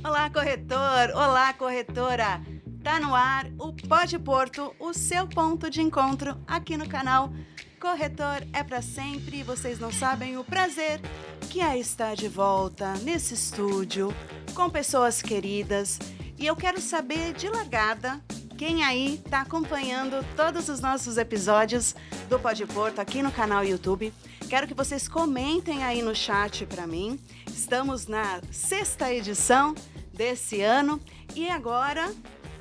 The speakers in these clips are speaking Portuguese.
Olá, corretor! Olá, corretora! Tá no ar o Pode Porto, o seu ponto de encontro aqui no canal Corretor é para sempre. E vocês não sabem o prazer que é estar de volta nesse estúdio com pessoas queridas. E eu quero saber de largada quem aí tá acompanhando todos os nossos episódios do Pode Porto aqui no canal YouTube. Quero que vocês comentem aí no chat para mim. Estamos na 6ª edição desse ano e agora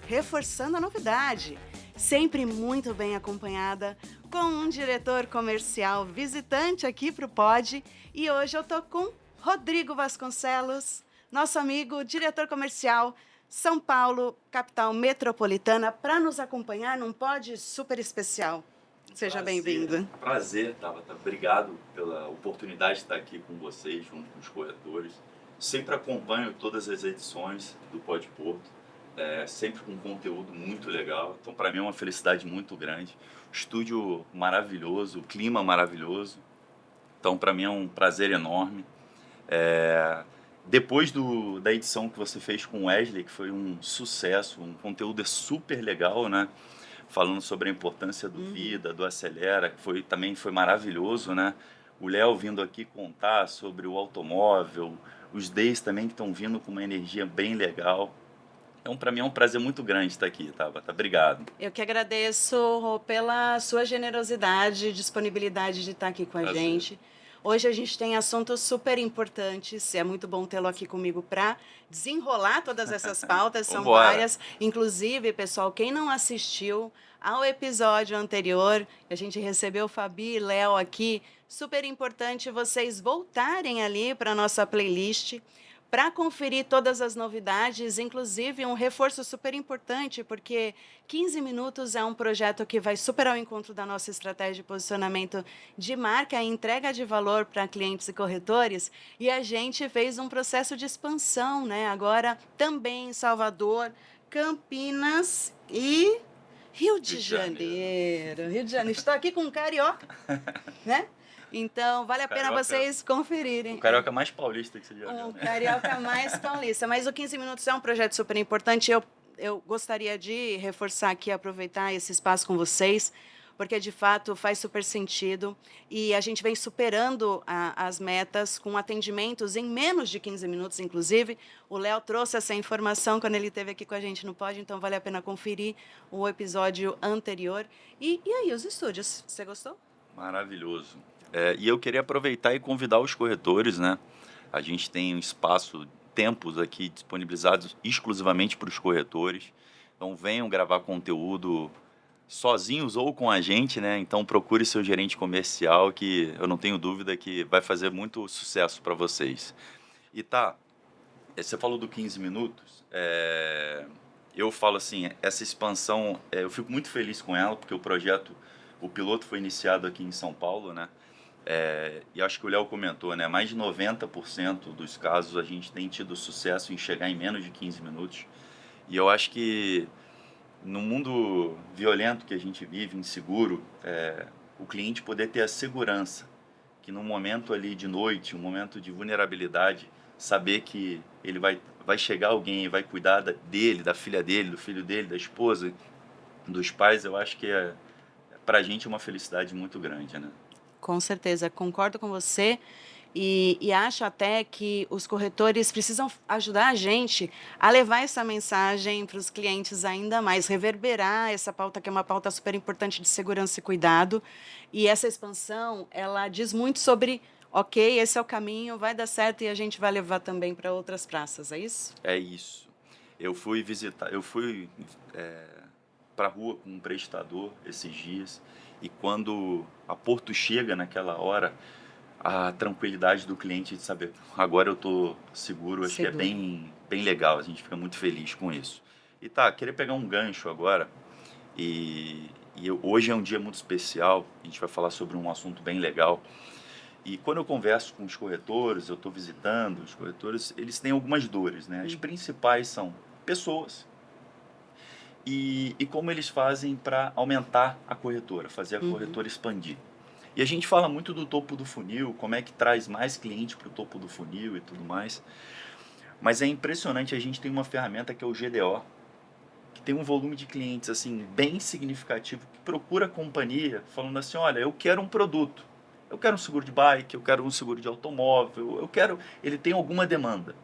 reforçando a novidade, sempre muito bem acompanhada com um diretor comercial visitante aqui para o Pod. E hoje eu tô com Rodrigo Vasconcelos, nosso amigo diretor comercial São Paulo, capital metropolitana, para nos acompanhar num Pod super especial. Seja bem-vindo. Prazer, Tabata. Obrigado pela oportunidade de estar aqui com vocês, junto com os corretores. Sempre acompanho todas as edições do Pode Porto, sempre com conteúdo muito legal. Então, para mim é uma felicidade muito grande. Estúdio maravilhoso, o clima maravilhoso. Então, para mim é um prazer enorme. Depois da edição que você fez com o Wesley, que foi um sucesso, um conteúdo super legal, né? Falando sobre a importância do Vida, do Acelera, que também foi maravilhoso, né? O Léo vindo aqui contar sobre o automóvel, os Days também que estão vindo com uma energia bem legal. Então, para mim é um prazer muito grande estar aqui, Tabata. Obrigado. Eu que agradeço, Rô, pela sua generosidade e disponibilidade de estar aqui com a Prazer. gente. Hoje a gente tem assuntos super importantes, é muito bom tê-lo aqui comigo para desenrolar todas essas pautas, são Vambora. várias. Inclusive, pessoal, quem não assistiu ao episódio anterior, a gente recebeu Fabi e Léo aqui, super importante vocês voltarem ali para a nossa playlist para conferir todas as novidades, inclusive um reforço super importante, porque 15 Minutos é um projeto que vai super ao encontro da nossa estratégia de posicionamento de marca e entrega de valor para clientes e corretores, e a gente fez um processo de expansão, né? Agora também em Salvador, Campinas e Rio de Janeiro. Rio de Janeiro. Estou aqui com um carioca, né? Então, vale a pena Carioca. vocês conferirem. O carioca mais paulista que você já viu, O né? carioca mais paulista. Mas o 15 Minutos é um projeto super importante. Eu gostaria de reforçar aqui, aproveitar esse espaço com vocês, porque de fato faz super sentido. E a gente vem superando as metas com atendimentos em menos de 15 minutos, inclusive. O Léo trouxe essa informação quando ele esteve aqui com a gente no Pod, então vale a pena conferir o episódio anterior. E aí, os estúdios, você gostou? Maravilhoso. E eu queria aproveitar e convidar os corretores, né? A gente tem um espaço, tempos aqui disponibilizados exclusivamente para os corretores. Então venham gravar conteúdo sozinhos ou com a gente, né? Então procure seu gerente comercial, que eu não tenho dúvida que vai fazer muito sucesso para vocês. E você falou do 15 minutos. Eu falo assim, essa expansão, eu fico muito feliz com ela, porque o piloto foi iniciado aqui em São Paulo, né? E acho que o Léo comentou, né? Mais de 90% dos casos a gente tem tido sucesso em chegar em menos de 15 minutos. E eu acho que no mundo violento que a gente vive, inseguro, o cliente poder ter a segurança que num momento ali de noite, um momento de vulnerabilidade, saber que ele vai chegar alguém e vai cuidar dele, da filha dele, do filho dele, da esposa, dos pais, eu acho que pra gente é uma felicidade muito grande, né? Com certeza, concordo com você e acho até que os corretores precisam ajudar a gente a levar essa mensagem para os clientes ainda mais, reverberar essa pauta que é uma pauta super importante de segurança e cuidado. E essa expansão, ela diz muito sobre, ok, esse é o caminho, vai dar certo e a gente vai levar também para outras praças, é isso? É isso. Eu fui para a rua com um prestador esses dias e quando a Porto chega naquela hora, a tranquilidade do cliente de saber, agora eu estou seguro, acho que é Seguro. bem legal, a gente fica muito feliz com isso. E queria pegar um gancho agora hoje é um dia muito especial, a gente vai falar sobre um assunto bem legal. E quando eu converso com os corretores, eu estou visitando os corretores, eles têm algumas dores, né? As principais são pessoas e como eles fazem para aumentar a corretora, fazer a corretora expandir. E a gente fala muito do topo do funil, como é que traz mais cliente para o topo do funil e tudo mais. Mas é impressionante, a gente tem uma ferramenta que é o GDO, que tem um volume de clientes assim bem significativo, que procura a companhia falando assim, olha, eu quero um produto, eu quero um seguro de bike, eu quero um seguro de automóvel, ele tem alguma demanda.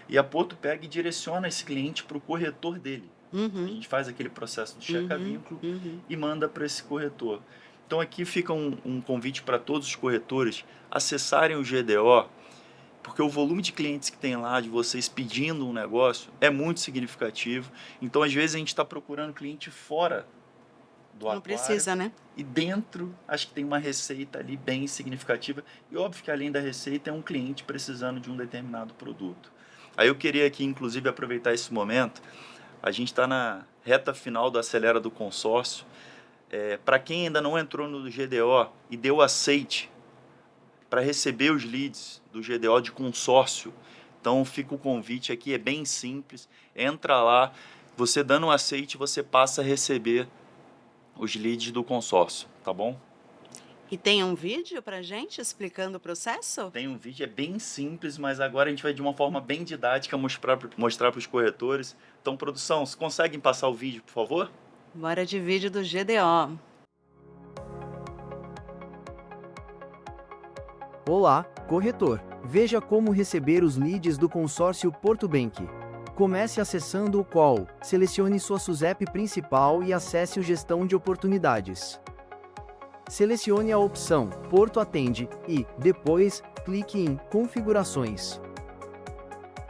E a Porto pega e direciona esse cliente para o corretor dele. A gente faz aquele processo de checa-vínculo e manda para esse corretor. Então aqui fica um convite para todos os corretores acessarem o GDO, porque o volume de clientes que tem lá, de vocês pedindo um negócio, é muito significativo. Então, às vezes, a gente está procurando cliente fora do aquário. Não precisa, né? E dentro, acho que tem uma receita ali bem significativa. E óbvio que, além da receita, é um cliente precisando de um determinado produto. Aí eu queria aqui, inclusive, aproveitar esse momento. A gente está na reta final do Acelera do Consórcio. Para quem ainda não entrou no GDO e deu aceite para receber os leads do GDO de consórcio. Então fica o convite aqui, é bem simples. Entra lá, você dando um aceite, você passa a receber os leads do consórcio, tá bom? E tem um vídeo pra gente explicando o processo? Tem um vídeo, é bem simples, mas agora a gente vai de uma forma bem didática mostrar para os corretores. Então, produção, vocês conseguem passar o vídeo, por favor? Bora de vídeo do GDO. Olá, corretor. Veja como receber os leads do consórcio Porto Bank. Comece acessando o call, selecione sua SUSEP principal e acesse o Gestão de Oportunidades. Selecione a opção Porto Atende e, depois, clique em Configurações.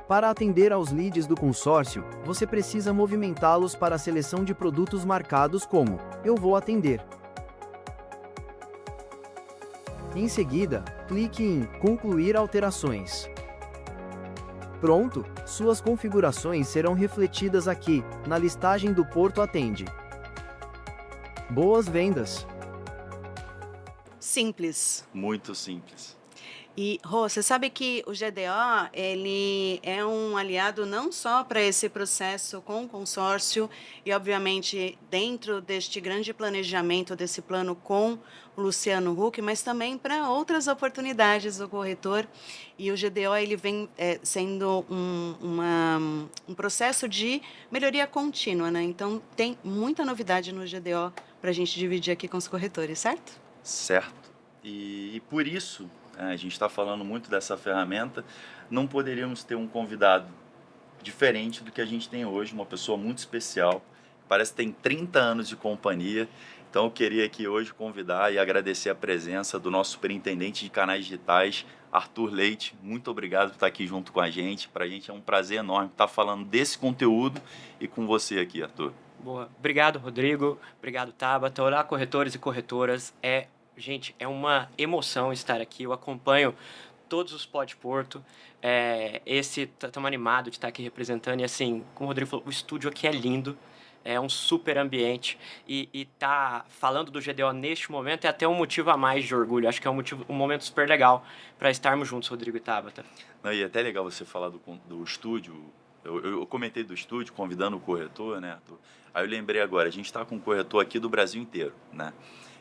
Para atender aos leads do consórcio, você precisa movimentá-los para a seleção de produtos marcados como Eu vou atender. Em seguida, clique em Concluir alterações. Pronto, suas configurações serão refletidas aqui, na listagem do Porto Atende. Boas vendas! Simples. Muito simples. E, Rô, você sabe que o GDO, ele é um aliado não só para esse processo com o consórcio e, obviamente, dentro deste grande planejamento, desse plano com o Luciano Huck, mas também para outras oportunidades do corretor. E o GDO, ele vem sendo um processo de melhoria contínua, né? Então, tem muita novidade no GDO para a gente dividir aqui com os corretores, certo? Certo. E por isso, a gente está falando muito dessa ferramenta, não poderíamos ter um convidado diferente do que a gente tem hoje, uma pessoa muito especial, parece que tem 30 anos de companhia. Então eu queria aqui hoje convidar e agradecer a presença do nosso superintendente de canais digitais, Arthur Leite. Muito obrigado por estar aqui junto com a gente. Para a gente é um prazer enorme estar falando desse conteúdo e com você aqui, Arthur. Boa. Obrigado, Rodrigo. Obrigado, Tabata. Olá, corretores e corretoras. Gente, é uma emoção estar aqui. Eu acompanho todos os Pod Porto. Estamos animados de estar aqui representando. E assim, como o Rodrigo falou, o estúdio aqui é lindo. É um super ambiente. E tá falando do GDO neste momento é até um motivo a mais de orgulho. Acho que é um momento super legal para estarmos juntos, Rodrigo e Tabata. Não, e é até legal você falar do estúdio. Eu comentei do estúdio, convidando o corretor, né, Arthur? Aí eu lembrei agora, a gente está com um corretor aqui do Brasil inteiro, né?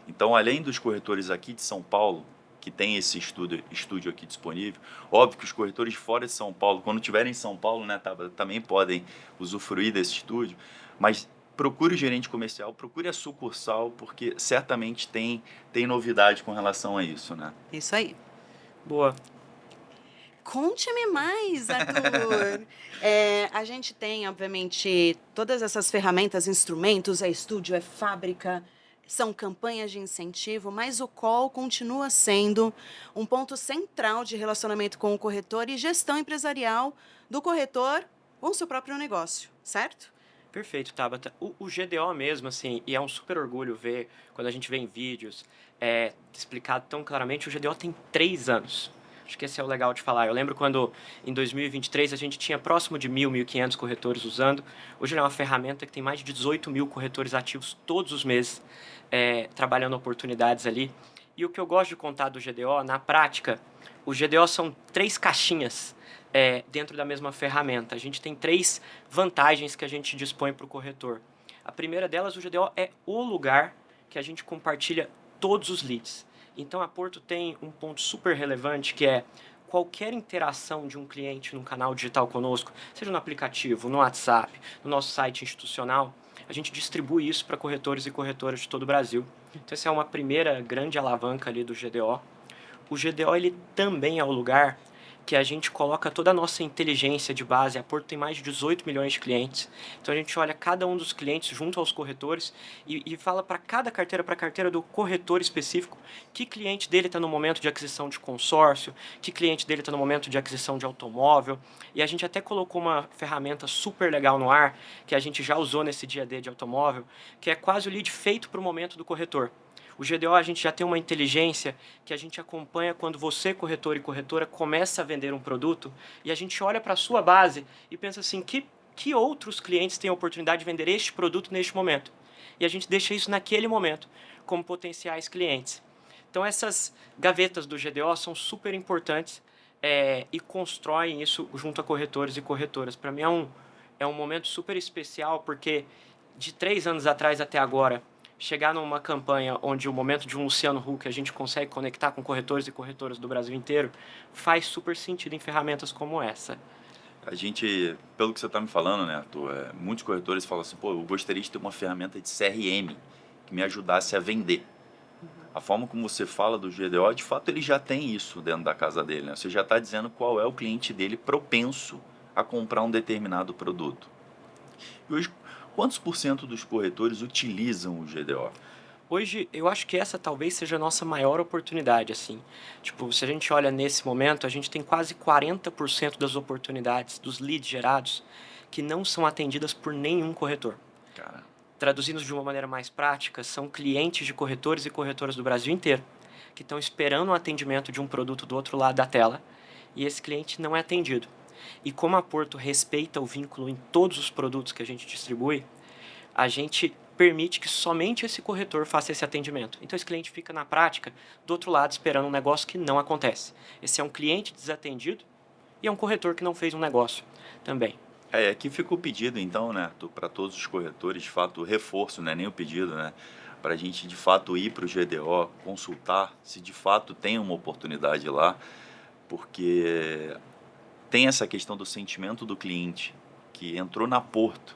Então, além dos corretores aqui de São Paulo, que tem esse estúdio aqui disponível, óbvio que os corretores fora de São Paulo, quando estiverem em São Paulo, né, também podem usufruir desse estúdio, mas procure o gerente comercial, procure a sucursal, porque certamente tem novidade com relação a isso, né? Isso aí. Boa. Conte-me mais, Arthur. A gente tem, obviamente, todas essas ferramentas, instrumentos, é estúdio, é fábrica, são campanhas de incentivo, mas o call continua sendo um ponto central de relacionamento com o corretor e gestão empresarial do corretor com o seu próprio negócio, certo? Perfeito, Tabata. O GDO mesmo, assim, e é um super orgulho ver, quando a gente vê em vídeos, explicado tão claramente, o GDO tem 3 anos. Acho que esse é o legal de falar. Eu lembro quando, em 2023, a gente tinha próximo de 1.500 corretores usando. Hoje ele é uma ferramenta que tem mais de 18 mil corretores ativos todos os meses, trabalhando oportunidades ali. E o que eu gosto de contar do GDO, na prática, o GDO são 3 caixinhas dentro da mesma ferramenta. A gente tem 3 vantagens que a gente dispõe para o corretor. A primeira delas, o GDO é o lugar que a gente compartilha todos os leads. Então, a Porto tem um ponto super relevante que é qualquer interação de um cliente num canal digital conosco, seja no aplicativo, no WhatsApp, no nosso site institucional, a gente distribui isso para corretores e corretoras de todo o Brasil. Então, essa é uma primeira grande alavanca ali do GDO. O GDO ele também é o lugar que a gente coloca toda a nossa inteligência de base. A Porto tem mais de 18 milhões de clientes. Então, a gente olha cada um dos clientes junto aos corretores e fala para cada carteira, para a carteira do corretor específico, que cliente dele está no momento de aquisição de consórcio, que cliente dele está no momento de aquisição de automóvel. E a gente até colocou uma ferramenta super legal no ar, que a gente já usou nesse dia D de automóvel, que é quase o lead feito para o momento do corretor. O GDO, a gente já tem uma inteligência que a gente acompanha quando você, corretor e corretora, começa a vender um produto e a gente olha para a sua base e pensa assim, que outros clientes têm a oportunidade de vender este produto neste momento? E a gente deixa isso naquele momento como potenciais clientes. Então, essas gavetas do GDO são super importantes e constroem isso junto a corretores e corretoras. Para mim é um momento super especial porque de 3 anos atrás até agora, chegar numa campanha onde o momento de um Luciano Huck a gente consegue conectar com corretores e corretoras do Brasil inteiro, faz super sentido em ferramentas como essa. A gente, pelo que você está me falando, né, Arthur, muitos corretores falam assim, pô, eu gostaria de ter uma ferramenta de CRM que me ajudasse a vender. A forma como você fala do GDO, de fato, ele já tem isso dentro da casa dele, né? Você já está dizendo qual é o cliente dele propenso a comprar um determinado produto. E hoje, quantos por cento dos corretores utilizam o GDO? Hoje, eu acho que essa talvez seja a nossa maior oportunidade, assim. Tipo, se a gente olha nesse momento, a gente tem quase 40% das oportunidades, dos leads gerados, que não são atendidas por nenhum corretor. Cara. Traduzindo de uma maneira mais prática, são clientes de corretores e corretoras do Brasil inteiro, que estão esperando um atendimento de um produto do outro lado da tela, e esse cliente não é atendido. E como a Porto respeita o vínculo em todos os produtos que a gente distribui, a gente permite que somente esse corretor faça esse atendimento. Então, esse cliente fica, na prática, do outro lado, esperando um negócio que não acontece. Esse é um cliente desatendido e é um corretor que não fez um negócio também. Aqui ficou o pedido, então, né, para todos os corretores, de fato, o reforço, não é nem o pedido, né, para a gente, de fato, ir para o GDO, consultar se, de fato, tem uma oportunidade lá, porque tem essa questão do sentimento do cliente que entrou na Porto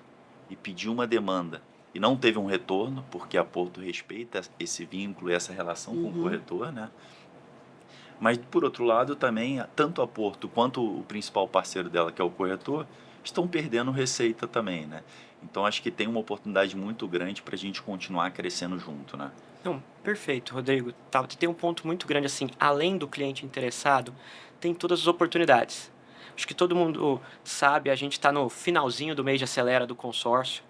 e pediu uma demanda e não teve um retorno, porque a Porto respeita esse vínculo e essa relação com o corretor, né? Mas, por outro lado, também, tanto a Porto quanto o principal parceiro dela, que é o corretor, estão perdendo receita também, né? Então, acho que tem uma oportunidade muito grande para a gente continuar crescendo junto, né? Não, perfeito, Rodrigo. Tem um ponto muito grande, assim, além do cliente interessado, tem todas as oportunidades. Acho que todo mundo sabe, a gente está no finalzinho do mês de acelera do consórcio.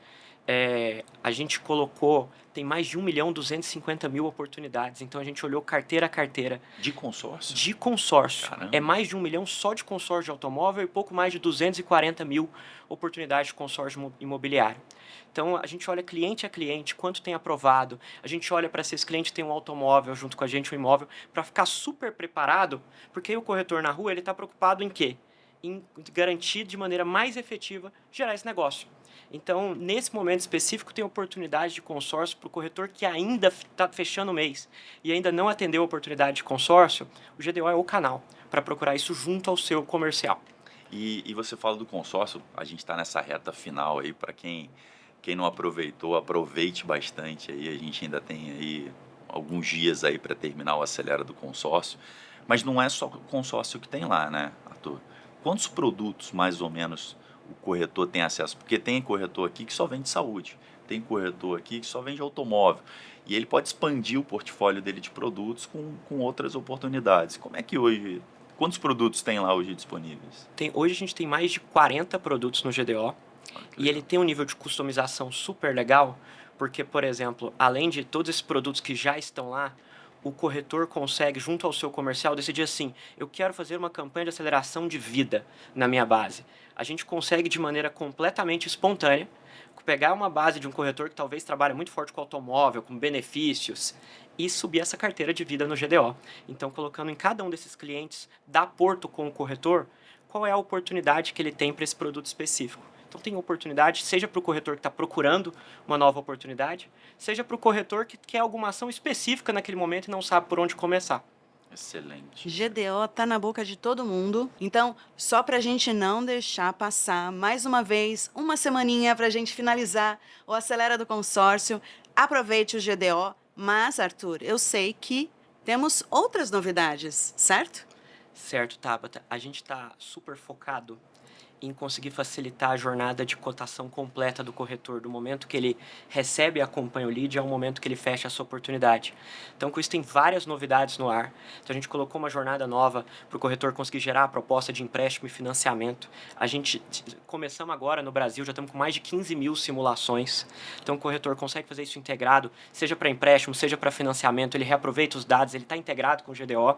A gente colocou, tem mais de 1.250.000 oportunidades. Então, a gente olhou carteira a carteira. De consórcio? De consórcio. Caramba. É mais de 1 milhão só de consórcio de automóvel e pouco mais de 240.000 oportunidades de consórcio imobiliário. Então, a gente olha cliente a cliente, quanto tem aprovado. A gente olha para se esse cliente tem um automóvel junto com a gente, um imóvel, para ficar super preparado, porque aí o corretor na rua ele está preocupado em quê? Em garantir de maneira mais efetiva gerar esse negócio. Então, nesse momento específico, tem oportunidade de consórcio para o corretor que ainda está fechando o mês e ainda não atendeu a oportunidade de consórcio. O GDO é o canal para procurar isso junto ao seu comercial. E você fala do consórcio, a gente está nessa reta final aí, para quem não aproveitou, aproveite bastante aí, a gente ainda tem aí alguns dias aí para terminar o acelera do consórcio, mas não é só o consórcio que tem lá, né, Arthur? Quantos produtos, mais ou menos, o corretor tem acesso? Porque tem corretor aqui que só vende saúde, tem corretor aqui que só vende automóvel, e ele pode expandir o portfólio dele de produtos com outras oportunidades. Como é que hoje, quantos produtos tem lá hoje disponíveis? Hoje a gente tem mais de 40 produtos no GDO, e ele tem um nível de customização super legal, porque, por exemplo, além de todos esses produtos que já estão lá, o corretor consegue, junto ao seu comercial, decidir assim, eu quero fazer uma campanha de aceleração de vida na minha base. A gente consegue, de maneira completamente espontânea, pegar uma base de um corretor que talvez trabalhe muito forte com automóvel, com benefícios, e subir essa carteira de vida no GDO. Então, colocando em cada um desses clientes da Porto com o corretor, qual é a oportunidade que ele tem para esse produto específico. Então, tem oportunidade, seja para o corretor que está procurando uma nova oportunidade, seja para o corretor que quer alguma ação específica naquele momento e não sabe por onde começar. Excelente. GDO tá na boca de todo mundo. Então, só pra gente não deixar passar mais uma vez, uma semaninha pra gente finalizar o Acelera do Consórcio, aproveite o GDO. Mas, Arthur, eu sei que temos outras novidades, certo? Certo, Tabata. A gente está super focado em conseguir facilitar a jornada de cotação completa do corretor, do momento que ele recebe e acompanha o lead ao momento que ele fecha essa oportunidade. Então, com isso, tem várias novidades no ar. Então, a gente colocou uma jornada nova para o corretor conseguir gerar a proposta de empréstimo e financiamento. A gente começamos agora no Brasil, já estamos com mais de 15 mil simulações. Então, o corretor consegue fazer isso integrado, seja para empréstimo, seja para financiamento. Ele reaproveita os dados, ele está integrado com o GDO.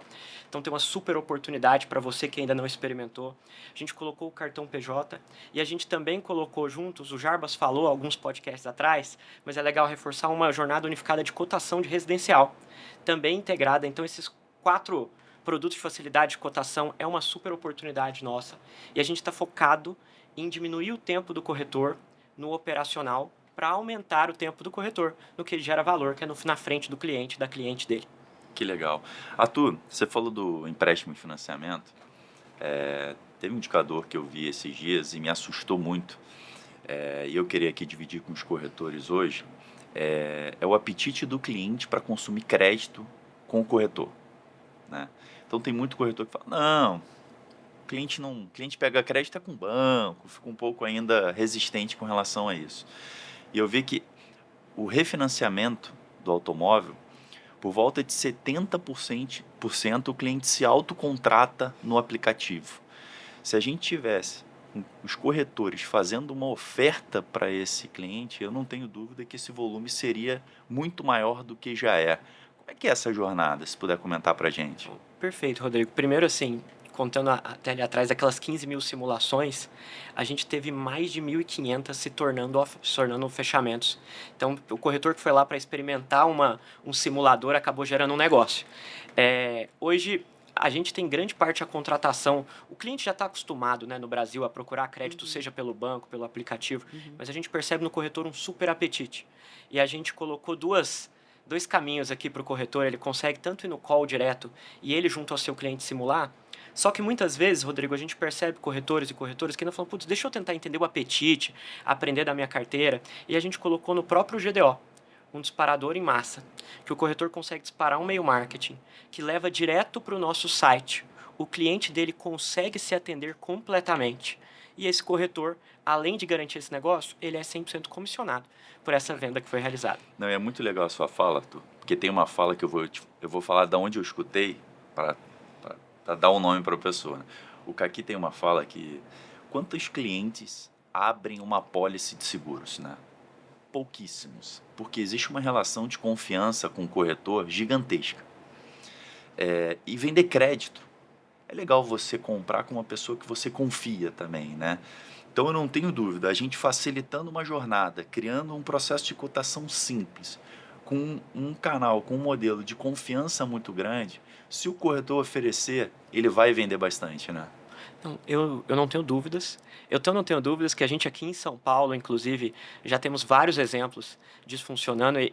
Então, tem uma super oportunidade para você que ainda não experimentou. A gente colocou o cartão PJ e a gente também colocou juntos, o Jarbas falou alguns podcasts atrás, mas é legal reforçar uma jornada unificada de cotação de residencial, também integrada. Então, esses 4 produtos de facilidade de cotação é uma super oportunidade nossa e a gente está focado em diminuir o tempo do corretor no operacional para aumentar o tempo do corretor no que ele gera valor, que é na frente do cliente, da cliente dele. Que legal. Arthur, você falou do empréstimo e financiamento. Teve um indicador que eu vi esses dias e me assustou muito. E eu queria aqui dividir com os corretores hoje. É o apetite do cliente para consumir crédito com o corretor, né? Então tem muito corretor que fala, não, o cliente pega crédito é com o banco, fica um pouco ainda resistente com relação a isso. E eu vi que o refinanciamento do automóvel, por volta de 70% o cliente se autocontrata no aplicativo. Se a gente tivesse os corretores fazendo uma oferta para esse cliente, eu não tenho dúvida que esse volume seria muito maior do que já é. Como é que é essa jornada, se puder comentar para a gente? Perfeito, Rodrigo. Primeiro, assim, contando até ali atrás daquelas 15 mil simulações, a gente teve mais de 1.500 se tornando fechamentos. Então, o corretor que foi lá para experimentar um simulador acabou gerando um negócio. Hoje, a gente tem grande parte da contratação. O cliente já está acostumado, né, no Brasil a procurar crédito, seja pelo banco, pelo aplicativo, mas a gente percebe no corretor um super apetite. E a gente colocou dois caminhos aqui para o corretor. Ele consegue tanto ir no call direto e ele junto ao seu cliente simular. Só que muitas vezes, Rodrigo, a gente percebe corretores e corretoras que ainda falam, putz, deixa eu tentar entender o apetite, aprender da minha carteira. E a gente colocou no próprio GDO um disparador em massa, que o corretor consegue disparar um e-mail marketing, que leva direto para o nosso site. O cliente dele consegue se atender completamente. E esse corretor, além de garantir esse negócio, ele é 100% comissionado por essa venda que foi realizada. Não, é muito legal a sua fala, Arthur, porque tem uma fala que eu vou falar de onde eu escutei para dar um nome para a pessoa, né? O Caqui tem uma fala que quantos clientes abrem uma apólice de seguros, né? Pouquíssimos, porque existe uma relação de confiança com o corretor gigantesca. E vender crédito, é legal você comprar com uma pessoa que você confia também, né? Então eu não tenho dúvida, a gente facilitando uma jornada, criando um processo de cotação simples, com um canal, com um modelo de confiança muito grande, se o corretor oferecer, ele vai vender bastante, né? Então, eu não tenho dúvidas. Não tenho dúvidas que a gente aqui em São Paulo, inclusive, já temos vários exemplos disso funcionando e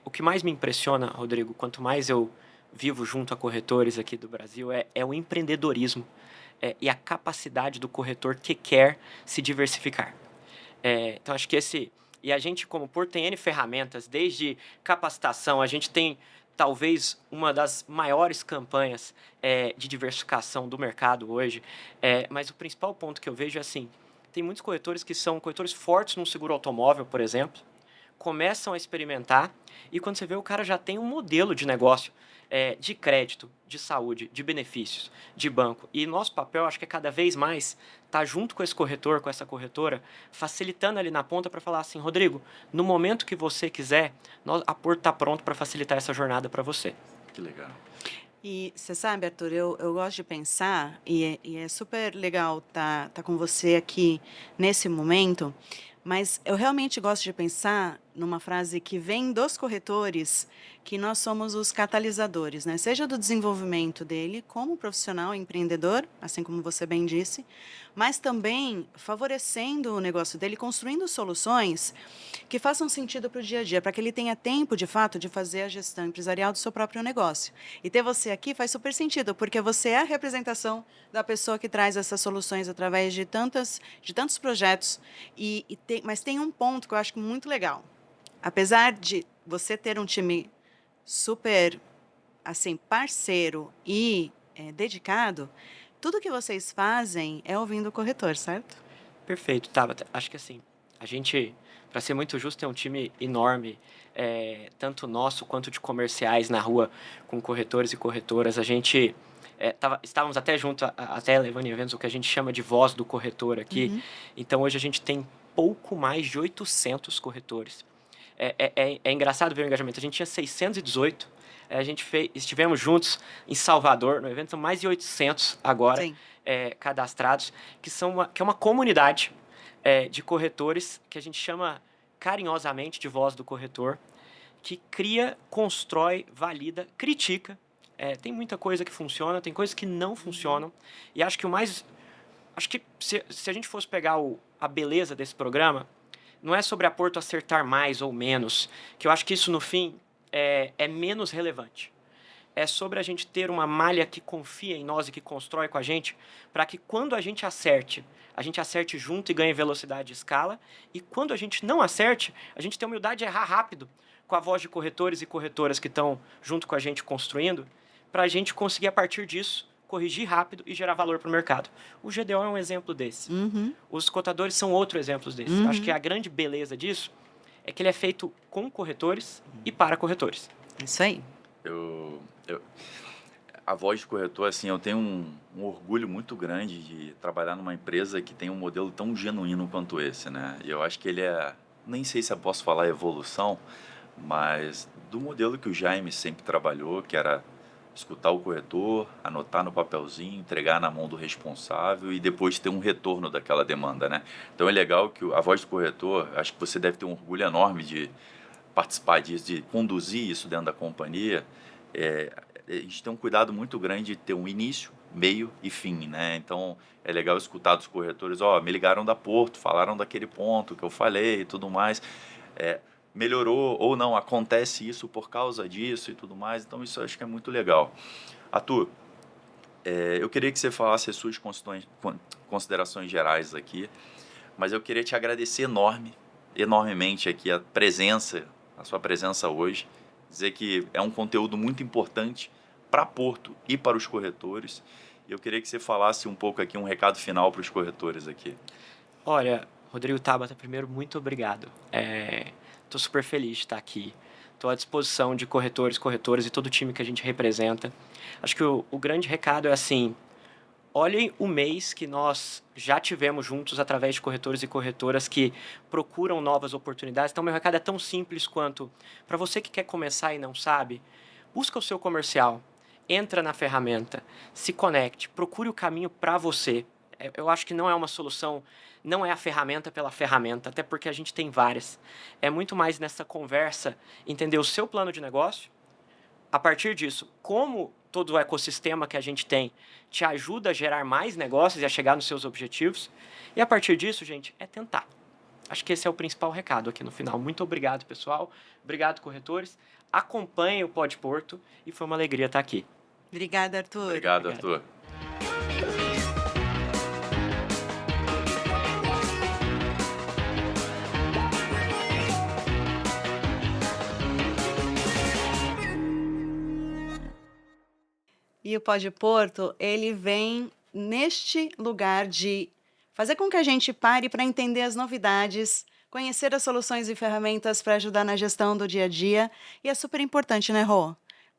o que mais me impressiona, Rodrigo, quanto mais eu vivo junto a corretores aqui do Brasil, é o empreendedorismo e a capacidade do corretor que quer se diversificar. Então, acho que E a gente, como Porto, tem N ferramentas, desde capacitação, a gente tem talvez uma das maiores campanhas de diversificação do mercado hoje, mas o principal ponto que eu vejo é assim, tem muitos corretores que são corretores fortes no seguro automóvel, por exemplo, começam a experimentar e quando você vê o cara já tem um modelo de negócio de crédito, de saúde, de benefícios, de banco. E nosso papel, acho que é cada vez mais estar junto com esse corretor, com essa corretora, facilitando ali na ponta para falar assim, Rodrigo, no momento que você quiser, a Porto está pronto para facilitar essa jornada para você. Que legal. E você sabe, Arthur, eu gosto de pensar, e é super legal tá com você aqui nesse momento, Mas eu realmente gosto de pensar numa frase que vem dos corretores, que nós somos os catalisadores, né? Seja do desenvolvimento dele como profissional empreendedor, assim como você bem disse, mas também favorecendo o negócio dele, construindo soluções que façam sentido para o dia a dia, para que ele tenha tempo, de fato, de fazer a gestão empresarial do seu próprio negócio. E ter você aqui faz super sentido, porque você é a representação da pessoa que traz essas soluções através de tantos projetos. Mas tem um ponto que eu acho muito legal. Apesar de você ter um time super, assim, parceiro e dedicado, tudo que vocês fazem é ouvindo o corretor, certo? Perfeito, Tabata. Acho que assim, a gente, para ser muito justo, tem um time enorme, tanto nosso quanto de comerciais na rua, com corretores e corretoras. A gente estávamos até junto, até levando em eventos, o que a gente chama de voz do corretor aqui. Uhum. Então, hoje a gente tem pouco mais de 800 corretores. É engraçado ver o engajamento. A gente tinha 618, estivemos juntos em Salvador, no evento, são mais de 800 agora Sim. cadastrados, que é uma comunidade de corretores que a gente chama carinhosamente de voz do corretor, que cria, constrói, valida, critica. Tem muita coisa que funciona, tem coisas que não funcionam. E acho que acho que se a gente fosse pegar a beleza desse programa, não é sobre a Porto acertar mais ou menos, que eu acho que isso, no fim, é menos relevante. É sobre a gente ter uma malha que confia em nós e que constrói com a gente, para que quando a gente acerte junto e ganhe velocidade de escala, e quando a gente não acerte, a gente tem a humildade de errar rápido, com a voz de corretores e corretoras que estão junto com a gente construindo, para a gente conseguir, a partir disso, corrigir rápido e gerar valor para o mercado. O GDO é um exemplo desse. Uhum. Os cotadores são outro exemplo desse. Uhum. Acho que a grande beleza disso é que ele é feito com corretores e para corretores. Isso aí. A voz de corretor, assim, eu tenho um orgulho muito grande de trabalhar numa empresa que tem um modelo tão genuíno quanto esse, né? E eu acho que ele nem sei se eu posso falar evolução, mas do modelo que o Jaime sempre trabalhou, que era escutar o corretor, anotar no papelzinho, entregar na mão do responsável e depois ter um retorno daquela demanda, né? Então é legal que a voz do corretor, acho que você deve ter um orgulho enorme de participar disso, de conduzir isso dentro da companhia. A gente tem um cuidado muito grande de ter um início, meio e fim, né? Então é legal escutar dos corretores, me ligaram da Porto, falaram daquele ponto que eu falei e tudo mais. Melhorou ou não, acontece isso por causa disso e tudo mais, então isso eu acho que é muito legal. Arthur, eu queria que você falasse as suas considerações gerais aqui, mas eu queria te agradecer enormemente aqui a sua presença hoje, dizer que é um conteúdo muito importante para Porto e para os corretores, e eu queria que você falasse um pouco aqui, um recado final para os corretores aqui. Olha, Rodrigo, Tabata, primeiro, muito obrigado. Estou super feliz de estar aqui. Estou à disposição de corretores, corretoras e todo o time que a gente representa. Acho que o grande recado é assim, olhem o mês que nós já tivemos juntos através de corretores e corretoras que procuram novas oportunidades. Então, meu recado é tão simples quanto, para você que quer começar e não sabe, busca o seu comercial, entra na ferramenta, se conecte, procure o caminho para você. Eu acho que não é uma solução, não é a ferramenta pela ferramenta, até porque a gente tem várias. É muito mais nessa conversa, entender o seu plano de negócio, a partir disso, como todo o ecossistema que a gente tem te ajuda a gerar mais negócios e a chegar nos seus objetivos. E a partir disso, gente, é tentar. Acho que esse é o principal recado aqui no final. Muito obrigado, pessoal. Obrigado, corretores. Acompanhem o Pod Porto e foi uma alegria estar aqui. Obrigada, Arthur. Obrigado, Arthur. E o Pod Porto, ele vem neste lugar de fazer com que a gente pare para entender as novidades, conhecer as soluções e ferramentas para ajudar na gestão do dia a dia. E é super importante, né, Rô?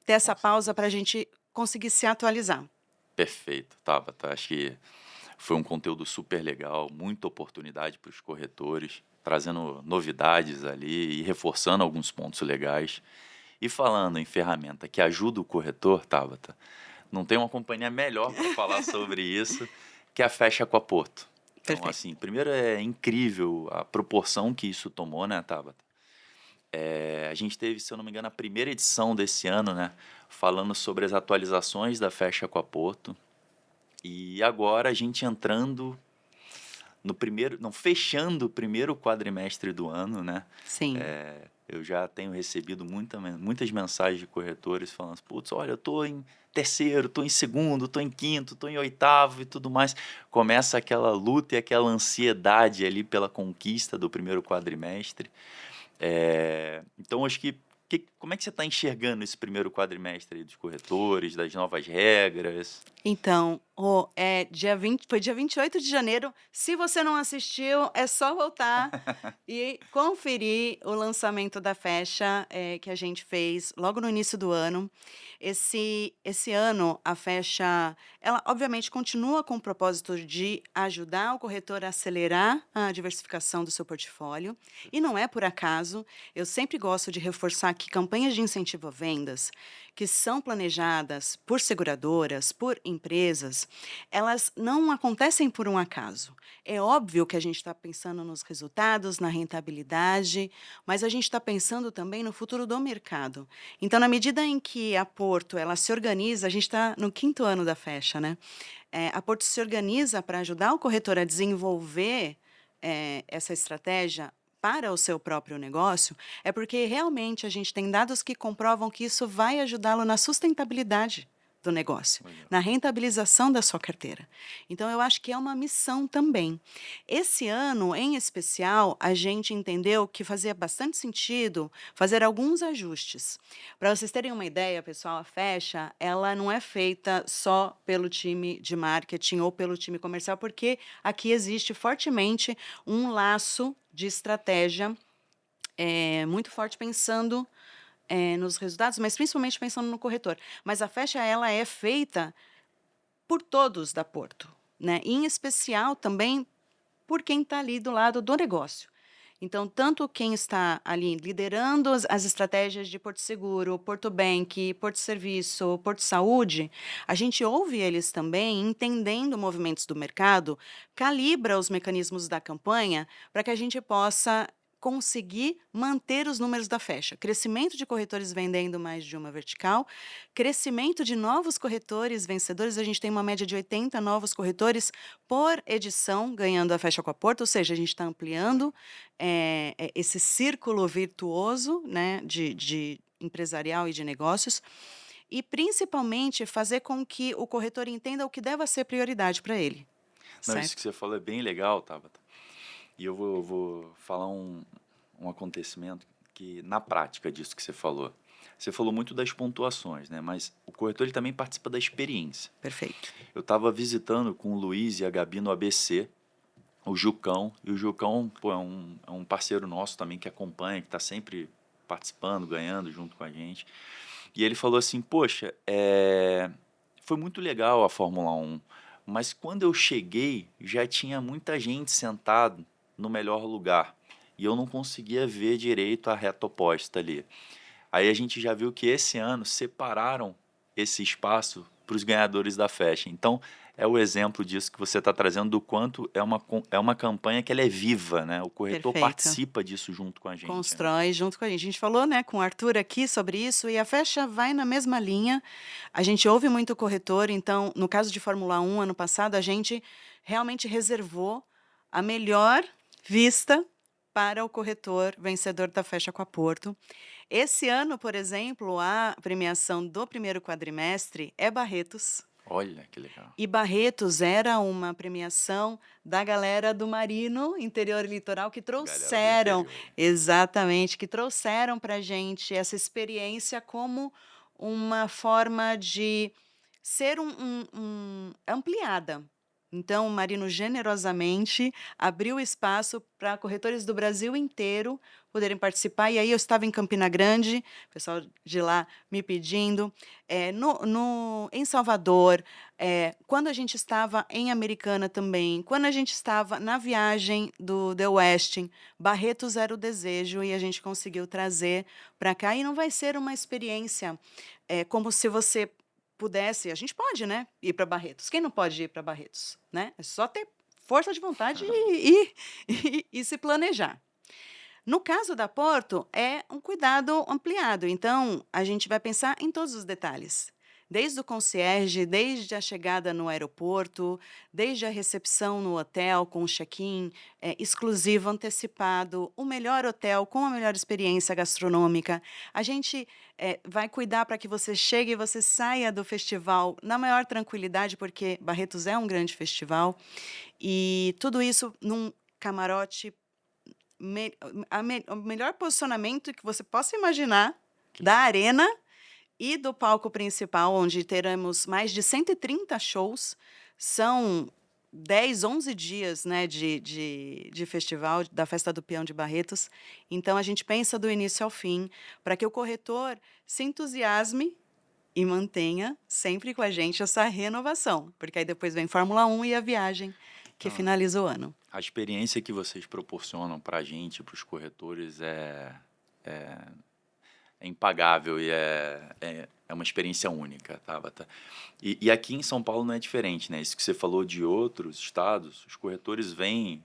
Ter essa pausa para a gente conseguir se atualizar. Perfeito, Tabata. Acho que foi um conteúdo super legal, muita oportunidade para os corretores, trazendo novidades ali e reforçando alguns pontos legais. E falando em ferramenta que ajuda o corretor, Tabata, não tem uma companhia melhor para falar sobre isso que a Fecha com a Porto. Então, Perfeito. assim, primeiro é incrível a proporção que isso tomou, né, Tabata? A gente teve, se eu não me engano, a primeira edição desse ano, né, falando sobre as atualizações da Fecha Aquaporto. E agora a gente entrando no primeiro, não, fechando o primeiro quadrimestre do ano, né? Sim. Eu já tenho recebido muitas mensagens de corretores falando, putz, olha, eu tô em terceiro, tô em segundo, tô em quinto, tô em oitavo e tudo mais. Começa aquela luta e aquela ansiedade ali pela conquista do primeiro quadrimestre. Então, acho como é que você está enxergando esse primeiro quadrimestre aí dos corretores, das novas regras? Então, foi dia 28 de janeiro. Se você não assistiu, é só voltar e conferir o lançamento da Fecha, que a gente fez logo no início do ano. Esse ano, a Fecha, ela obviamente continua com o propósito de ajudar o corretor a acelerar a diversificação do seu portfólio. E não é por acaso, eu sempre gosto de reforçar que campanhas de incentivo a vendas que são planejadas por seguradoras, por empresas, elas não acontecem por um acaso. É óbvio que a gente está pensando nos resultados, na rentabilidade, mas a gente está pensando também no futuro do mercado. Então, na medida em que a Porto ela se organiza, a gente está no 5º ano da Fecha, né? A Porto se organiza para ajudar o corretor a desenvolver essa estratégia para o seu próprio negócio, é porque realmente a gente tem dados que comprovam que isso vai ajudá-lo na sustentabilidade do negócio, Legal. na rentabilização da sua carteira. Então, eu acho que é uma missão também. Esse ano, em especial, a gente entendeu que fazia bastante sentido fazer alguns ajustes. Para vocês terem uma ideia, pessoal, a Fecha, ela não é feita só pelo time de marketing ou pelo time comercial, porque aqui existe fortemente um laço de estratégia muito forte pensando nos resultados, mas principalmente pensando no corretor. Mas a Fecha ela é feita por todos da Porto, né? E, em especial também por quem está ali do lado do negócio. Então, tanto quem está ali liderando as estratégias de Porto Seguro, Porto Bank, Porto Serviço, Porto Saúde, a gente ouve eles também, entendendo movimentos do mercado, calibra os mecanismos da campanha para que a gente possa conseguir manter os números da Fecha. Crescimento de corretores vendendo mais de uma vertical, crescimento de novos corretores vencedores, a gente tem uma média de 80 novos corretores por edição ganhando a Fecha com a Porto, ou seja, a gente está ampliando esse círculo virtuoso, né, de empresarial e de negócios, e principalmente fazer com que o corretor entenda o que deve ser prioridade para ele. Não, isso Certo? que você falou é bem legal, Tabata. E eu vou falar um acontecimento que, na prática disso que você falou muito das pontuações, né? Mas o corretor ele também participa da experiência. Perfeito. Eu estava visitando com o Luiz e a Gabi no ABC, o Jucão, e o Jucão, pô, é um parceiro nosso também que acompanha, que está sempre participando, ganhando junto com a gente. E ele falou assim, poxa, foi muito legal a Fórmula 1, mas quando eu cheguei, já tinha muita gente sentado no melhor lugar, e eu não conseguia ver direito a reta oposta ali. Aí a gente já viu que esse ano separaram esse espaço para os ganhadores da festa. Então, é o exemplo disso que você está trazendo, do quanto é uma campanha que ela é viva, né? O corretor Perfeito. participa disso junto com a gente. Né? Constrói junto com a gente. A gente falou, né, com o Arthur aqui sobre isso, e a Fecha vai na mesma linha. A gente ouve muito o corretor, então, no caso de Fórmula 1, ano passado, a gente realmente reservou a melhor vista para o corretor vencedor da Fecha com a Porto. Esse ano, por exemplo, a premiação do primeiro quadrimestre é Barretos. Olha, que legal. E Barretos era uma premiação da galera do Marino, interior e litoral, que trouxeram, exatamente, que trouxeram para a gente essa experiência como uma forma de ser ampliada. Então, o Marino generosamente abriu espaço para corretores do Brasil inteiro poderem participar. E aí eu estava em Campina Grande, o pessoal de lá me pedindo, em Salvador, quando a gente estava em Americana também, quando a gente estava na viagem do The Westin, Barretos era o desejo e a gente conseguiu trazer para cá. E não vai ser uma experiência como se você pudesse, a gente pode, né, ir para Barretos. Quem não pode ir para Barretos, né? É só ter força de vontade e se planejar. No caso da Porto, é um cuidado ampliado. Então, a gente vai pensar em todos os detalhes. Desde o concierge, desde a chegada no aeroporto, desde a recepção no hotel com o check-in exclusivo, antecipado, o melhor hotel com a melhor experiência gastronômica. A gente vai cuidar para que você chegue e você saia do festival na maior tranquilidade, porque Barretos é um grande festival. E tudo isso num camarote o melhor posicionamento que você possa imaginar da arena e do palco principal, onde teremos mais de 130 shows. São 10, 11 dias, né, de festival, da Festa do Peão de Barretos. Então, a gente pensa do início ao fim, para que o corretor se entusiasme e mantenha sempre com a gente essa renovação. Porque aí depois vem Fórmula 1 e a viagem que finaliza o ano. A experiência que vocês proporcionam para a gente, para os corretores, é impagável e é uma experiência única, Tabata. E aqui em São Paulo não é diferente, né? Isso que você falou de outros estados, os corretores vêm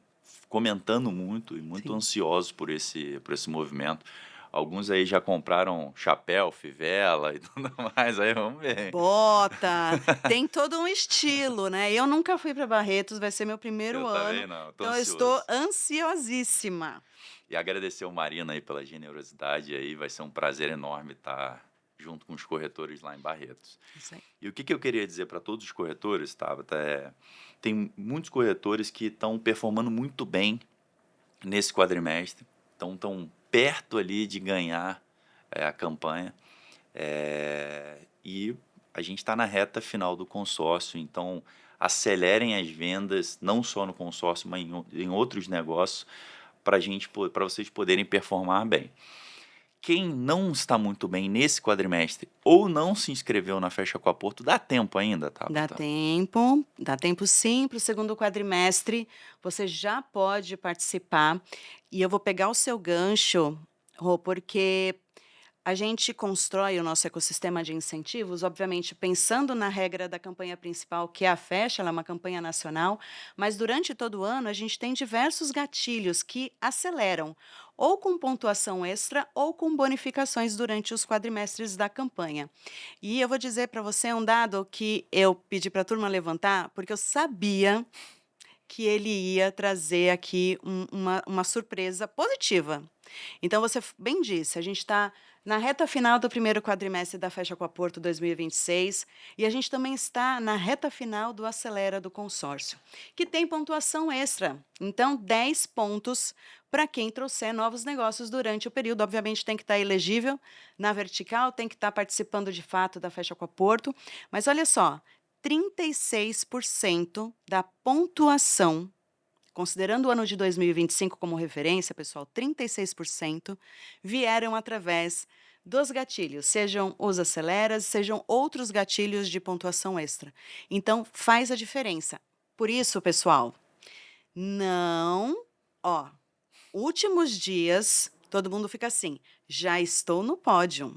comentando muito e muito Sim. ansiosos por esse movimento. Alguns aí já compraram chapéu, fivela e tudo mais, aí vamos ver. Bota, tem todo um estilo, né? Eu nunca fui para Barretos, vai ser meu primeiro Eu ano. também não, tô Então, eu ansioso. estou ansiosíssima. E agradecer o Marina aí pela generosidade aí, vai ser um prazer enorme estar junto com os corretores lá em Barretos. Isso aí. E o que eu queria dizer para todos os corretores, Tabata, tem muitos corretores que estão performando muito bem nesse quadrimestre, estão perto ali de ganhar a campanha, e a gente está na reta final do consórcio, então acelerem as vendas, não só no consórcio, mas em outros negócios, para vocês poderem performar bem. Quem não está muito bem nesse quadrimestre ou não se inscreveu na Fecha com a Porto, dá tempo ainda, tá? Dá tempo sim, para o segundo quadrimestre, você já pode participar. E eu vou pegar o seu gancho, Rô, porque a gente constrói o nosso ecossistema de incentivos, obviamente, pensando na regra da campanha principal, que é a Fecha, ela é uma campanha nacional, mas durante todo o ano a gente tem diversos gatilhos que aceleram, ou com pontuação extra, ou com bonificações durante os quadrimestres da campanha. E eu vou dizer para você um dado que eu pedi para a turma levantar, porque eu sabia que ele ia trazer aqui uma surpresa positiva. Então, você bem disse, a gente está na reta final do primeiro quadrimestre da Fecha com a Porto 2026 e a gente também está na reta final do Acelera do consórcio, que tem pontuação extra. Então, 10 pontos para quem trouxer novos negócios durante o período. Obviamente, tem que estar elegível na vertical, tem que estar participando de fato da Fecha com a Porto. Mas olha só, 36% da pontuação, considerando o ano de 2025 como referência, pessoal, 36% vieram através dos gatilhos, sejam os aceleras, sejam outros gatilhos de pontuação extra. Então, faz a diferença. Por isso, pessoal, últimos dias, todo mundo fica assim, já estou no pódio.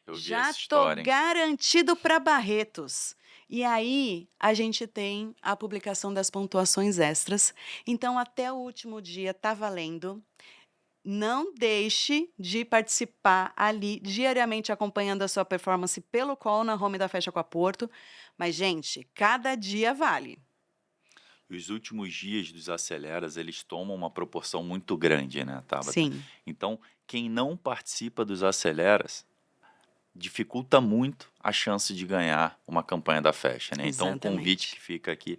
Eu vi Já essa estou história, hein? garantido para Barretos. E aí, a gente tem a publicação das pontuações extras. Então, até o último dia está valendo. Não deixe de participar ali, diariamente acompanhando a sua performance pelo call na home da Fecha com a Porto. Mas, gente, cada dia vale. Os últimos dias dos aceleras, eles tomam uma proporção muito grande, né, Tabata? Sim, Então, quem não participa dos aceleras dificulta muito a chance de ganhar uma campanha da Fecha, né? Então, o convite exatamente. que fica aqui,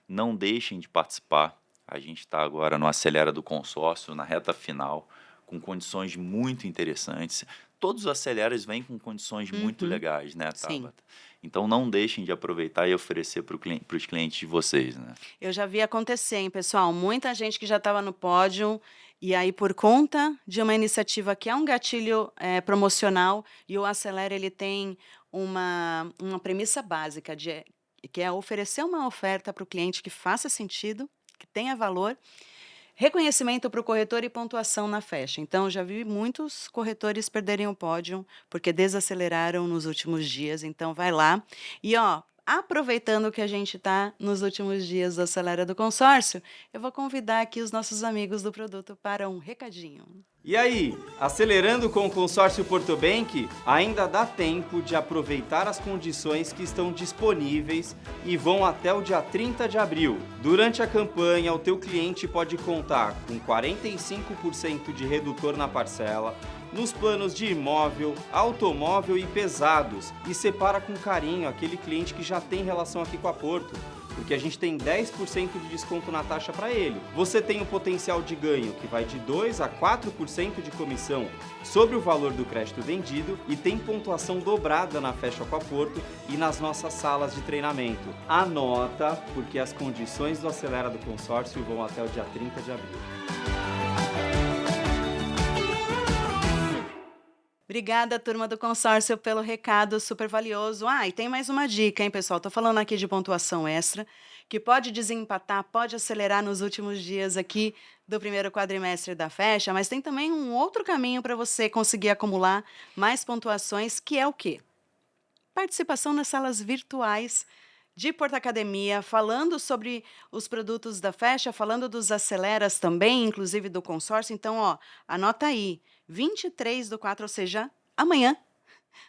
não deixem de participar. A gente está agora no Acelera do Consórcio, na reta final, com condições muito interessantes. Todos os aceleras vêm com condições muito Uhum, legais, né, sim. Tabata? Então, não deixem de aproveitar e oferecer para os clientes de vocês, né? Eu já vi acontecer, hein, pessoal? Muita gente que já estava no pódio, e aí, por conta de uma iniciativa que é um gatilho promocional, e o Acelera ele tem uma premissa básica, que é oferecer uma oferta para o cliente que faça sentido, que tenha valor, reconhecimento para o corretor e pontuação na Fecha. Então, já vi muitos corretores perderem o pódio porque desaceleraram nos últimos dias. Então, vai lá. E, aproveitando que a gente está nos últimos dias do Acelera do Consórcio, eu vou convidar aqui os nossos amigos do produto para um recadinho. E aí, acelerando com o consórcio Portobank, ainda dá tempo de aproveitar as condições que estão disponíveis e vão até o dia 30 de abril. Durante a campanha, o teu cliente pode contar com 45% de redutor na parcela, nos planos de imóvel, automóvel e pesados, e separa com carinho aquele cliente que já tem relação aqui com a Porto, porque a gente tem 10% de desconto na taxa para ele. Você tem um potencial de ganho que vai de 2 a 4% de comissão sobre o valor do crédito vendido e tem pontuação dobrada na Fecha com a Porto e nas nossas salas de treinamento. Anota, porque as condições do Acelera do Consórcio vão até o dia 30 de abril. Obrigada, turma do consórcio, pelo recado super valioso. Ah, e tem mais uma dica, hein, pessoal? Tô falando aqui de pontuação extra, que pode desempatar, pode acelerar nos últimos dias aqui do primeiro quadrimestre da Fecha, mas tem também um outro caminho para você conseguir acumular mais pontuações, que é o quê? Participação nas salas virtuais de Porto Academia, falando sobre os produtos da Fecha, falando dos aceleras também, inclusive do consórcio. Então, ó, anota aí, 23/4, ou seja, amanhã,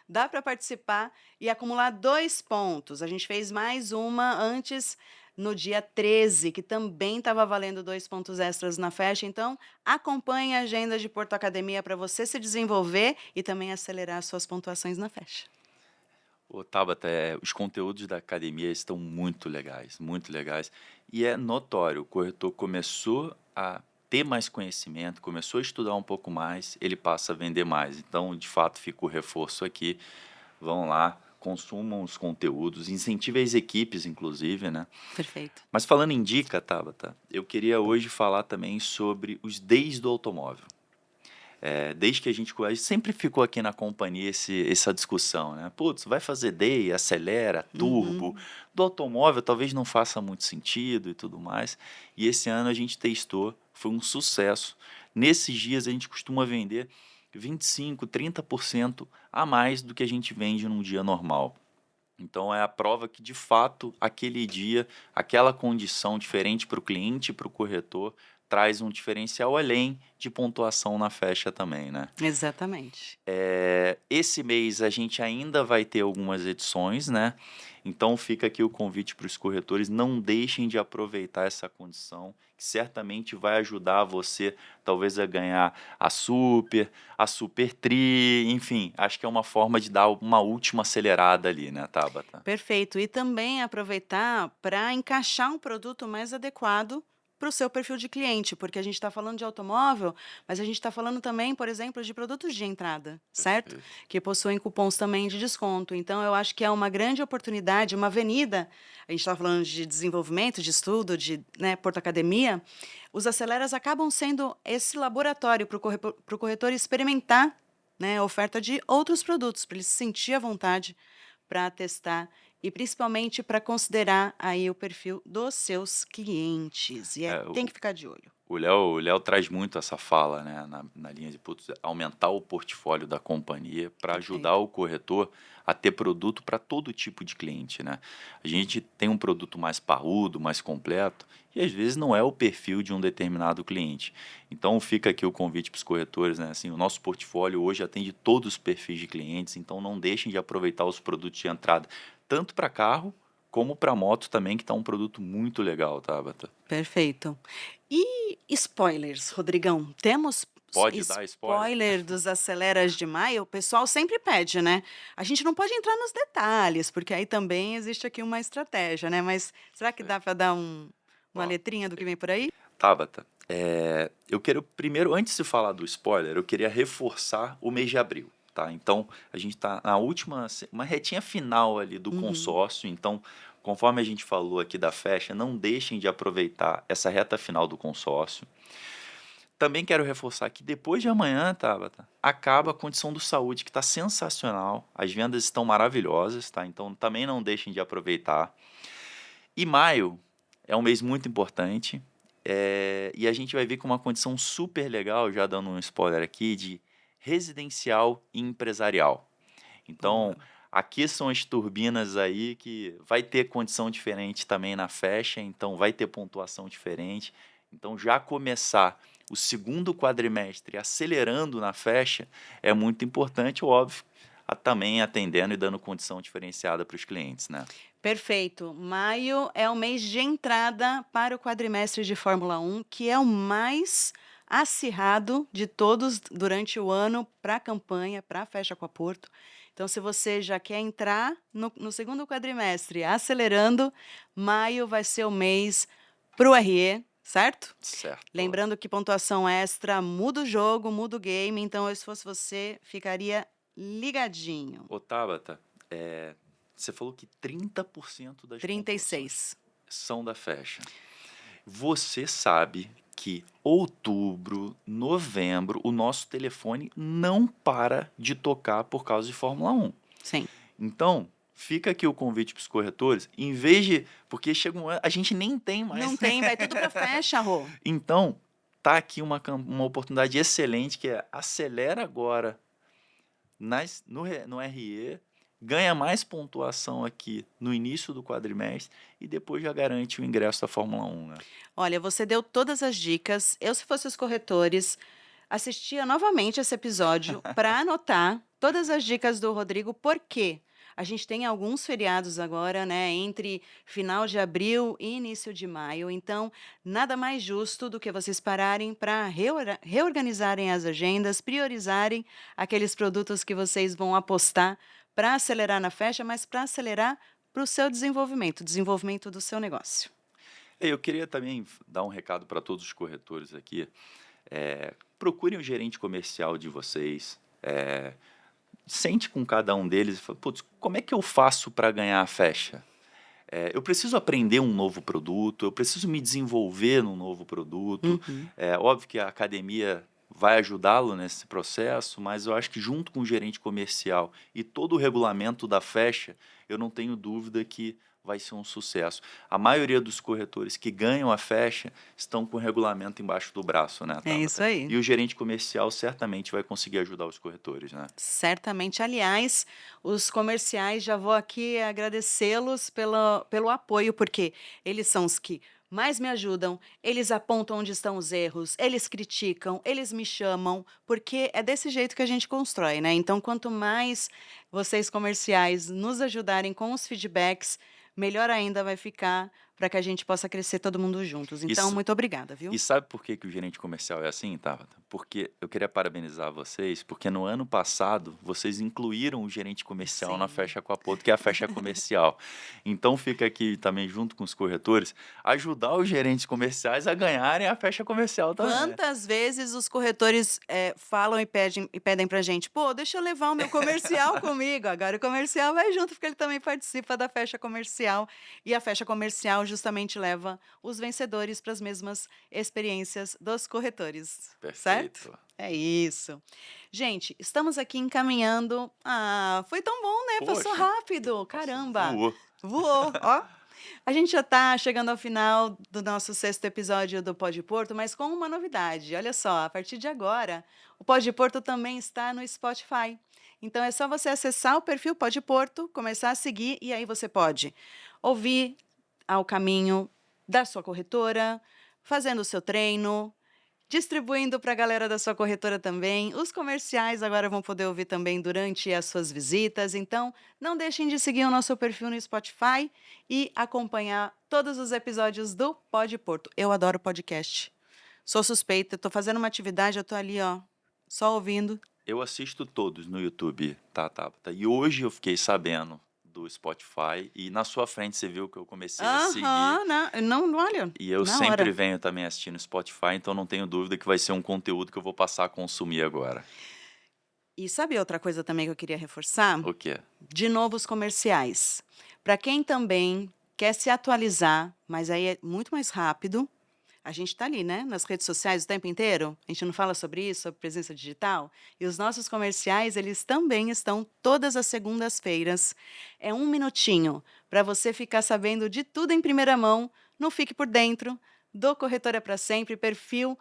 dá para participar e acumular 2 pontos. A gente fez mais uma antes, no dia 13, que também estava valendo 2 pontos extras na Fecha. Então, acompanhe a agenda de Porto Academia para você se desenvolver e também acelerar suas pontuações na Fecha. Ô, Tabata, os conteúdos da academia estão muito legais, muito legais. E é notório, o corretor começou a ter mais conhecimento, começou a estudar um pouco mais, ele passa a vender mais. Então, de fato, fica o reforço aqui. Vão lá, consumam os conteúdos, incentive as equipes, inclusive, né? Perfeito. Mas falando em dica, Tabata, eu queria hoje falar também sobre os Days do automóvel. Desde que a gente sempre ficou aqui na companhia essa discussão, né? Putz, vai fazer day, acelera, turbo. Do automóvel talvez não faça muito sentido e tudo mais. E esse ano a gente testou, foi um sucesso. Nesses dias a gente costuma vender 25%, 30% a mais do que a gente vende num dia normal. Então é a prova que, de fato, aquele dia, aquela condição diferente para o cliente e para o corretor traz um diferencial além de pontuação na Fecha também, né? Exatamente. Esse mês a gente ainda vai ter algumas edições, né? Então fica aqui o convite para os corretores, não deixem de aproveitar essa condição, que certamente vai ajudar você talvez a ganhar a Super Tri, enfim, acho que é uma forma de dar uma última acelerada ali, né, Tabata? Perfeito. E também aproveitar para encaixar um produto mais adequado para o seu perfil de cliente, porque a gente está falando de automóvel, mas a gente está falando também, por exemplo, de produtos de entrada, certo? Perfeito. Que possuem cupons também de desconto. Então, eu acho que é uma grande oportunidade, uma avenida. A gente está falando de desenvolvimento, de estudo, de Porto Academia. Os aceleras acabam sendo esse laboratório para o corretor experimentar, né, a oferta de outros produtos, para ele se sentir à vontade para testar e principalmente para considerar aí o perfil dos seus clientes. E tem que ficar de olho. O Léo traz muito essa fala, né, na linha de putz, aumentar o portfólio da companhia para ajudar o corretor a ter produto para todo tipo de cliente, né? A gente tem um produto mais parrudo, mais completo, e às vezes não é o perfil de um determinado cliente. Então fica aqui o convite para os corretores, né? Assim, o nosso portfólio hoje atende todos os perfis de clientes, então não deixem de aproveitar os produtos de entrada, tanto para carro como para moto também, que está um produto muito legal, Tabata. Perfeito. E spoilers, Rodrigão? Temos Pode dar spoiler? dos aceleras de maio? O pessoal sempre pede, né? A gente não pode entrar nos detalhes, porque aí também existe aqui uma estratégia, né? Mas será que dá para dar uma letrinha do que vem por aí? Tabata, eu quero primeiro, antes de falar do spoiler, eu queria reforçar o mês de abril. Tá? Então, a gente está na uma retinha final ali do consórcio. Então, conforme a gente falou aqui da Fecha, não deixem de aproveitar essa reta final do consórcio. Também quero reforçar que depois de amanhã, Tabata, acaba a condição do saúde, que está sensacional. As vendas estão maravilhosas, tá? Então, também não deixem de aproveitar. E maio é um mês muito importante. E a gente vai vir com uma condição super legal, já dando um spoiler aqui, de residencial e empresarial. Então, aqueçam as turbinas aí que vai ter condição diferente também na faixa, então vai ter pontuação diferente. Então já começar o segundo quadrimestre acelerando na faixa é muito importante, óbvio, também atendendo e dando condição diferenciada para os clientes, né? Perfeito. Maio é o mês de entrada para o quadrimestre de Fórmula 1, que é o mais acirrado de todos durante o ano para a campanha, para a Fecha com a Porto. Então, se você já quer entrar no segundo quadrimestre acelerando, maio vai ser o mês para o RE, certo? Certo. Lembrando que pontuação extra muda o jogo, muda o game, então eu, se fosse você, ficaria ligadinho. Ô, Tabata, você falou que 30% das 36. são da faixa. Você sabe que outubro, novembro, o nosso telefone não para de tocar por causa de Fórmula 1. Sim. Então, fica aqui o convite para os corretores, em vez de... Porque chega um ano, a gente nem tem mais. Não tem, vai tudo para fecha, Rô. Então, tá aqui uma oportunidade excelente, que é acelera agora no RE, ganha mais pontuação aqui no início do quadrimestre e depois já garante o ingresso da Fórmula 1, né? Olha, você deu todas as dicas. Eu, se fosse os corretores, assistia novamente esse episódio para anotar todas as dicas do Rodrigo, porque a gente tem alguns feriados agora, né, entre final de abril e início de maio. Então, nada mais justo do que vocês pararem para reorganizarem as agendas, priorizarem aqueles produtos que vocês vão apostar para acelerar na faixa, mas para acelerar para o seu desenvolvimento do seu negócio. Eu queria também dar um recado para todos os corretores aqui. Procurem o gerente comercial de vocês, sente com cada um deles e fala, putz, como é que eu faço para ganhar a faixa? Eu preciso aprender um novo produto, eu preciso me desenvolver num novo produto. Óbvio que a academia vai ajudá-lo nesse processo, mas eu acho que junto com o gerente comercial e todo o regulamento da faixa, eu não tenho dúvida que vai ser um sucesso. A maioria dos corretores que ganham a faixa estão com o regulamento embaixo do braço, né, Tabata? É isso aí. E o gerente comercial certamente vai conseguir ajudar os corretores, né? Certamente. Aliás, os comerciais, já vou aqui agradecê-los pelo apoio, porque eles são os que mais me ajudam, eles apontam onde estão os erros, eles criticam, eles me chamam, porque é desse jeito que a gente constrói, né? Então, quanto mais vocês comerciais nos ajudarem com os feedbacks, melhor ainda vai ficar para que a gente possa crescer todo mundo juntos. Então, Isso. muito obrigada, viu? E sabe por que o gerente comercial é assim, Tabata? Porque eu queria parabenizar vocês, porque no ano passado vocês incluíram o gerente comercial na Sim. Fecha com a Porto, que é a Fecha Comercial. Então fica aqui também junto com os corretores, ajudar os gerentes comerciais a ganharem a Fecha Comercial também. Quantas vezes os corretores falam e pedem pra gente, pô, deixa eu levar o meu comercial comigo. Agora o comercial vai junto, porque ele também participa da Fecha Comercial. E a Fecha Comercial justamente leva os vencedores para as mesmas experiências dos corretores. Perfeito. Certo? É isso. Gente, estamos aqui encaminhando. Ah, foi tão bom, né? Passou Poxa. rápido. Caramba. Voou. Voou, ó. A gente já está chegando ao final do nosso 6º episódio do Pod Porto, mas com uma novidade. Olha só, a partir de agora, o Pod Porto também está no Spotify. Então é só você acessar o perfil Pod Porto, começar a seguir e aí você pode ouvir ao caminho da sua corretora, fazendo o seu treino, distribuindo para a galera da sua corretora também. Os comerciais agora vão poder ouvir também durante as suas visitas. Então, não deixem de seguir o nosso perfil no Spotify e acompanhar todos os episódios do Pod Porto. Eu adoro podcast. Sou suspeita, estou fazendo uma atividade, eu estou ali, ó, só ouvindo. Eu assisto todos no YouTube, tá, Tabata? E hoje eu fiquei sabendo do Spotify e na sua frente você viu que eu comecei a seguir. Não, olha. E eu na sempre hora. venho também assistindo Spotify, então não tenho dúvida que vai ser um conteúdo que eu vou passar a consumir agora. E sabe outra coisa também que eu queria reforçar? O quê? De novo, os comerciais. Para quem também quer se atualizar, mas aí é muito mais rápido, a gente está ali, né? Nas redes sociais o tempo inteiro. A gente não fala sobre isso, sobre presença digital. E os nossos comerciais, eles também estão todas as segundas-feiras. É 1 minutinho para você ficar sabendo de tudo em primeira mão. Não fique por dentro do Corretora para Sempre, perfil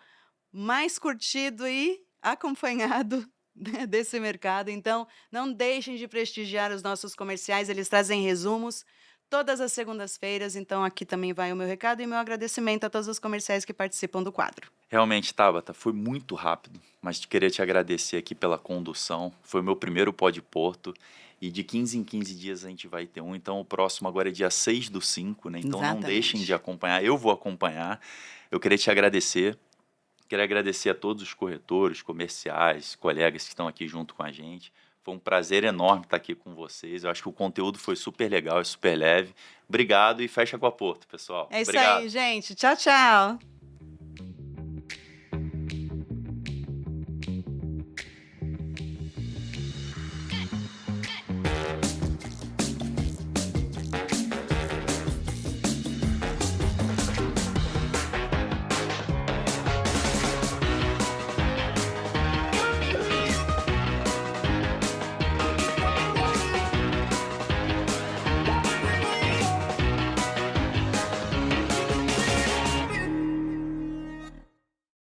mais curtido e acompanhado desse mercado. Então, não deixem de prestigiar os nossos comerciais, eles trazem resumos todas as segundas-feiras. Então, aqui também vai o meu recado e meu agradecimento a todos os comerciais que participam do quadro. Realmente, Tabata, foi muito rápido, mas queria te agradecer aqui pela condução. Foi o meu primeiro Pode Porto e de 15 em 15 dias a gente vai ter um. Então, o próximo agora é dia 6/5, né? Então, não Exatamente. deixem de acompanhar. Eu vou acompanhar. Eu queria te agradecer. Queria agradecer a todos os corretores, comerciais, colegas que estão aqui junto com a gente. Foi um prazer enorme estar aqui com vocês. Eu acho que o conteúdo foi super legal, é super leve. Obrigado e fecha com a Porto, pessoal. É isso Obrigado. aí, gente. Tchau, tchau.